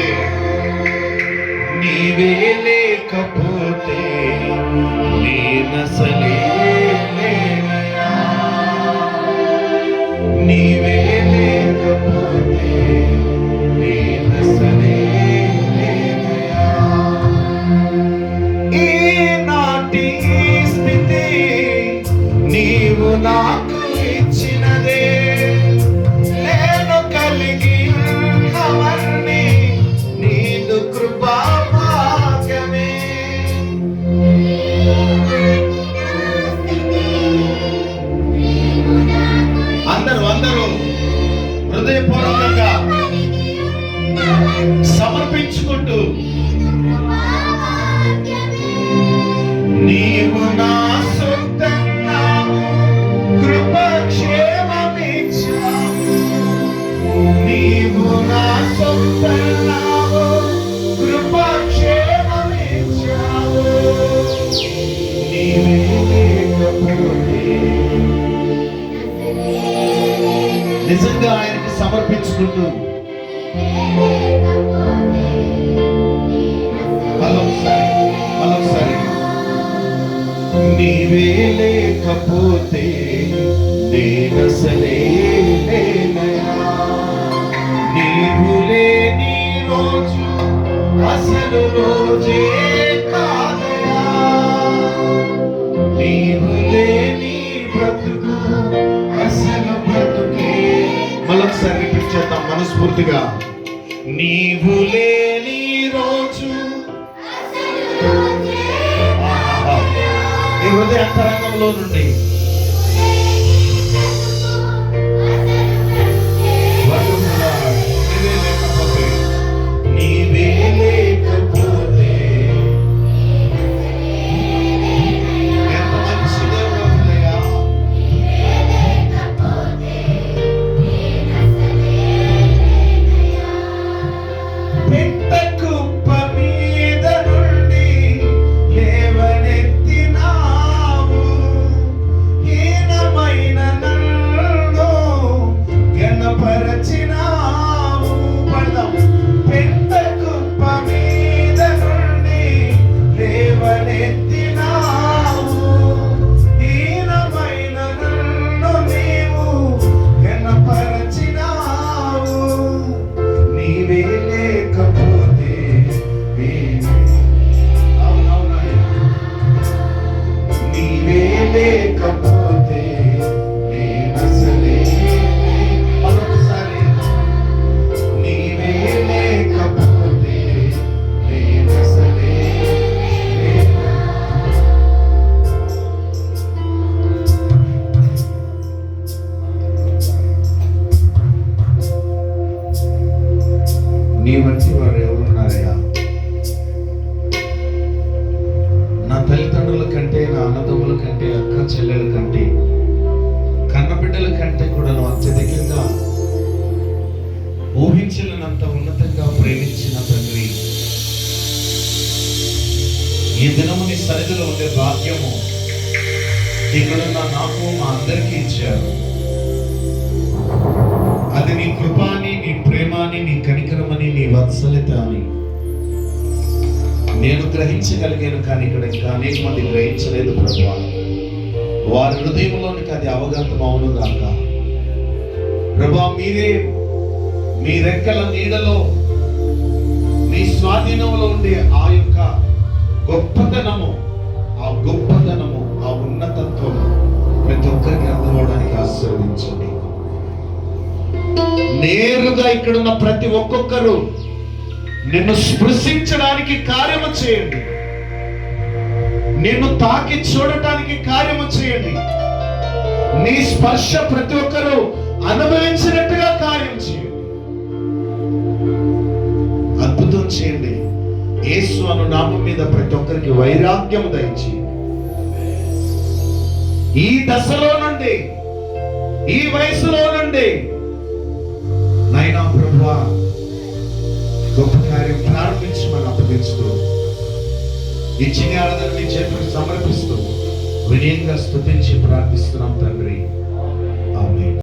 లేకపోతే, నీవే లేకపోతే నేనసలే లేనయ్యా. నీవే లేకపోతే నేనసలే లేనయ్యా. ఈనాటి స్థితి నీవు నాకు ఇచ్చినదే, నేను కలిగి ఉన్నవన్నీ నీదు కృపా భాగ్యమే. అందరూ హృదయపూర్వకంగా సమర్పించుకుంటూ, నీవు నా సొంతన్నావు, కృపక్షేమమిచ్చావు. నీవు నా సొంతన్నావు, కృపక్షేమమిచ్చావు. నీవే లేకపోతే, నిజంగా ఆయనకి సమర్పించుకుంటూ మరొకసారి నీవే లేకపోతే నేనసలే లేనయ్యా. నీవు లేని రోజు అసలు రోజే కాదయా. నీవు లేని బ్రతుకు అసలు బ్రతుకే. మరొకసారి రిపీట్ చేద్దాం మనస్ఫూర్తిగా. నీవు లేని రోజు నీ హృదయ అంతరంగంలో నుండి నీవే లేకపోతే ఎంత మంచి దేవుడయ్యా. పెట్టకుప్ప మీద నుండి లేవనెత్తినావు, హీనమైన నన్ను ఘనపరచినావు. పడదాం. పెట్టకుప్ప మీద నుండి లేవనెత్తినావు, హీనమైన నన్ను నీవు ఘనపరచినావు. నీవే లేకపోతే నీవే లేకపోతే నేనసలే. మరొకసారి నీవే లేకపోతే నేనసలే. నీ వంటి వారు ఎవరున్నారయ్యా? నా తల్లిదండ్రుల కంటే, నా అన్నదమ్ముల కంటే, అక్క చెల్లెల కంటే, కన్నబిడ్డల కంటే కూడా అత్యధికంగా ఊహించలేనంత ఉన్నతంగా ప్రేమించిన తండ్రి, ఈ దినము నీ సన్నిధిలో ఉండే భాగ్యము ఇక్కడున్న నాకు మా అందరికీ ఇచ్చారు. అది నీ కృపాని, నీ ప్రేమాని, నీ కనికరమని, నీ వాత్సల్యత అని నేను గ్రహించగలిగాను. కానీ ఇక్కడ ఇంకా అనేక మంది గ్రహించలేదు ప్రభువా. వారి హృదయంలోనికి అది అవగతం అవును గాక ప్రభువా. మీరే మీ రెక్కల నీడలో, మీ స్వాధీనంలో ఉండే ఆ యొక్క గొప్పతనము, ఆ ఉన్నతత్వము ప్రతి ఒక్కరికి అర్థమవడానికి ఆశీర్వదించండి. నేరుగా ఇక్కడున్న ప్రతి ఒక్కొక్కరు నిన్ను స్పృశించడానికి కార్యము చేయండి. నిన్ను తాకి చూడటానికి కార్యము చేయండి. నీ స్పర్శ ప్రతి ఒక్కరు అనుభవించినట్టుగా కార్యం చేయండి. అద్భుతం చేయండి. యేసు అను నామం మీద ప్రతి ఒక్కరికి వైరాగ్యము దయచేయండి. ఈ దశలో నుండి, ఈ వయసులో నుండి నైనా ప్రభువా గొప్ప కార్యం ప్రారంభించమని అప్పగిస్తూ, ఇచ్చిన ఆరాధన మీ చేతులకు సమర్పిస్తూ వినయంగా స్తుతించి ప్రార్థిస్తున్నాం తండ్రి.